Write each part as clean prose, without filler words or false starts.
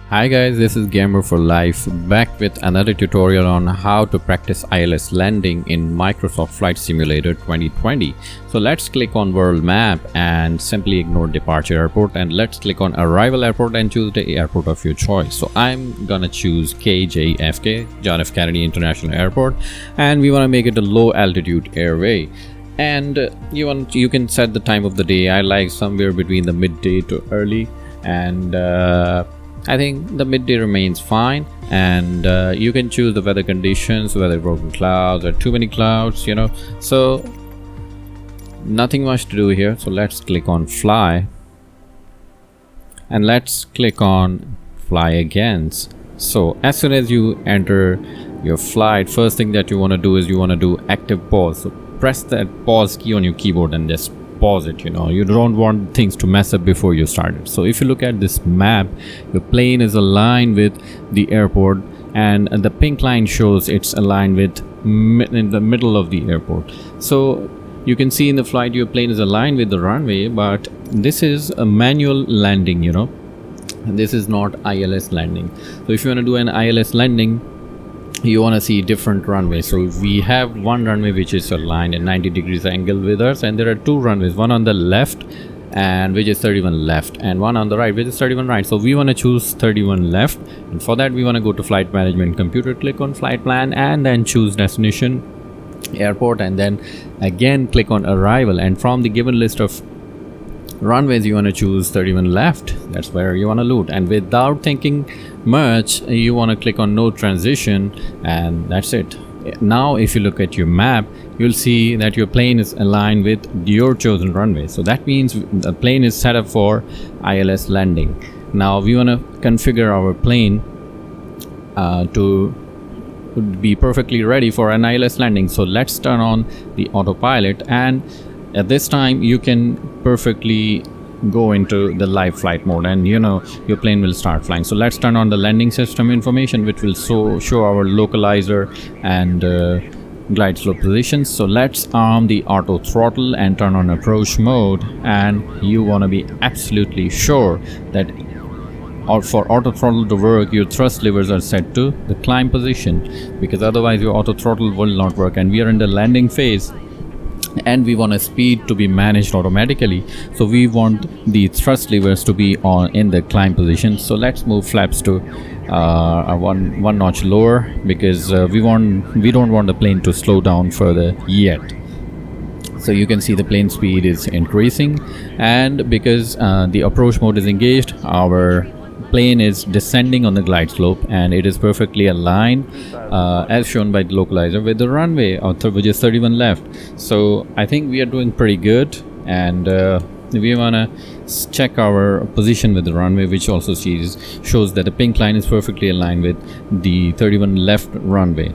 Hi guys, this is Gamer for Life, back with another tutorial on how to practice ILS landing in Microsoft Flight Simulator 2020. So let's click on world map and simply ignore departure airport, and let's click on arrival airport and choose the airport of your choice. So I'm gonna choose KJFK, John F. Kennedy International Airport, and we want to make it a low altitude airway. And you can set the time of the day. I like somewhere between the midday to early, and I think the midday remains fine. And you can choose the weather conditions, whether broken clouds or too many clouds, so nothing much to do here. So let's click on fly, and let's click on fly again. So as soon as you enter your flight, first thing that you want to do is you want to do active pause. So press that pause key on your keyboard and just pause it. You don't want things to mess up before you start it. So if you look at this map, the plane is aligned with the airport, and the pink line shows it's aligned with in the middle of the airport. So you can see in the flight your plane is aligned with the runway, but this is a manual landing, and this is not ILS landing. So if you want to do an ILS landing, you want to see different runways. So we have one runway which is aligned at 90 degrees angle with us, and there are two runways, one on the left and which is 31 left, and one on the right which is 31 right. So we want to choose 31 left, and for that we want to go to flight management computer, click on flight plan, and then choose destination airport, and then again click on arrival, and from the given list of runways you want to choose 31 left. That's where you want to load, and without thinking much you want to click on no transition, and that's it. Now if you look at your map, you'll see that your plane is aligned with your chosen runway. So that means the plane is set up for ILS landing. Now we want to configure our plane to be perfectly ready for an ILS landing. So let's turn on the autopilot, and at this time you can perfectly go into the live flight mode, and your plane will start flying. So let's turn on the landing system information, which will show our localizer and glide slope positions. So let's arm the auto throttle and turn on approach mode, and you want to be absolutely sure that for auto throttle to work, your thrust levers are set to the climb position, because otherwise your auto throttle will not work. And we are in the landing phase, and we want a speed to be managed automatically, so we want the thrust levers to be on in the climb position. So let's move flaps to one notch lower, because we don't want the plane to slow down further yet. So you can see the plane speed is increasing, and because the approach mode is engaged, our plane is descending on the glide slope, and it is perfectly aligned as shown by the localizer with the runway which is 31 left. So I think we are doing pretty good, and we want to check our position with the runway, which also shows that the pink line is perfectly aligned with the 31 left runway.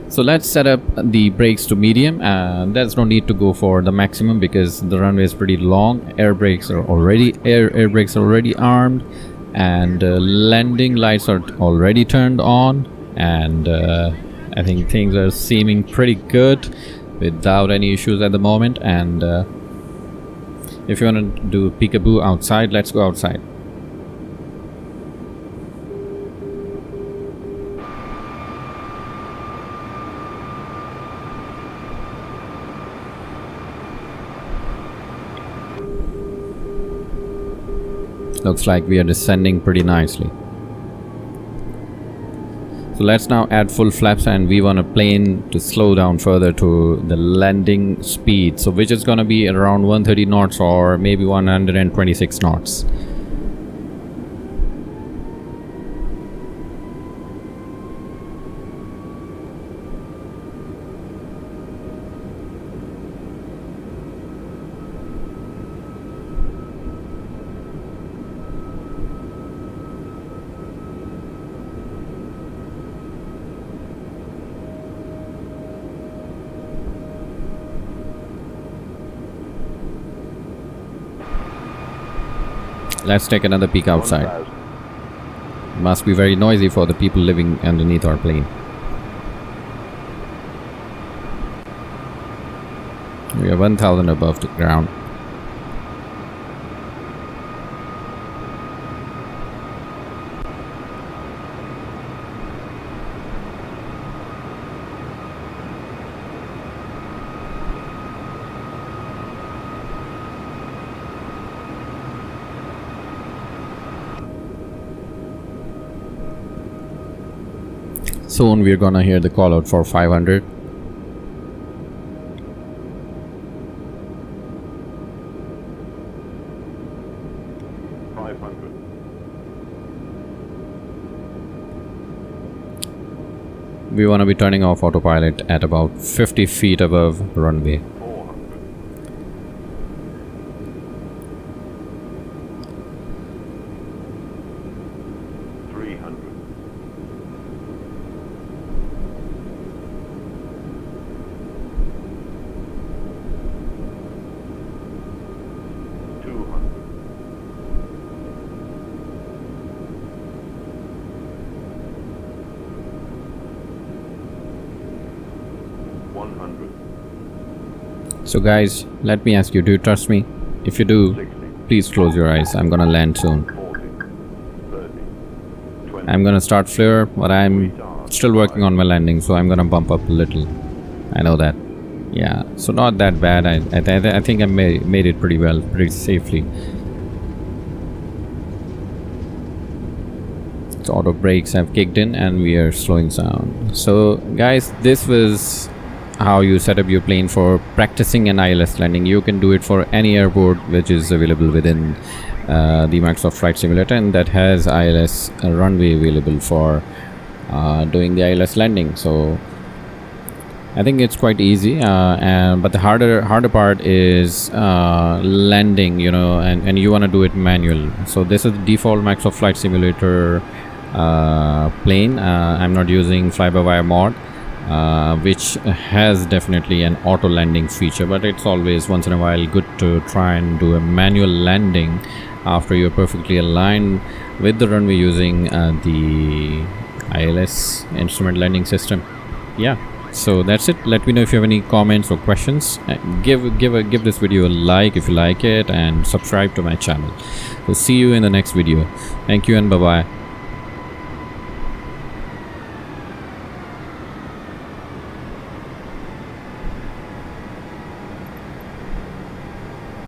So let's set up the brakes to medium. There's no need to go for the maximum because the runway is pretty long. Air brakes are already armed, and landing lights are already turned on, and I think things are seeming pretty good without any issues at the moment. And if you want to do peekaboo outside, let's go outside. Looks like we are descending pretty nicely. So let's now add full flaps, and we want a plane to slow down further to the landing speed, so which is going to be around 130 knots or maybe 126 knots. Let's take another peek outside. Must be very noisy for the people living underneath our plane. We are 1000 above the ground. Soon we're gonna hear the call out for 500. We want to be turning off autopilot at about 50 feet above runway. 300. 200. 100. So guys, let me ask you, do you trust me? If you do, 60. please close your eyes. I'm gonna land soon. 40. 30. 20. I'm gonna start flare, but I'm still working on my landing, so I'm gonna bump up a little. I know that. Yeah, so not that bad. I think I made it pretty well, pretty safely. So auto brakes have kicked in and we are slowing down. So guys, this was how you set up your plane for practicing an ILS landing. You can do it for any airport which is available within the Microsoft Flight Simulator, and that has ILS runway available for doing the ILS landing. So I think it's quite easy, but the harder part is landing, you know, and you want to do it manual. So this is the default Microsoft Flight Simulator plane. I'm not using fly-by-wire mod, which has definitely an auto landing feature, but it's always once in a while good to try and do a manual landing after you're perfectly aligned with the runway using the ILS instrument landing system. Yeah, so that's it. Let me know if you have any comments or questions. Give this video a like if you like it, and subscribe to my channel. We'll see you in the next video. Thank you and bye bye.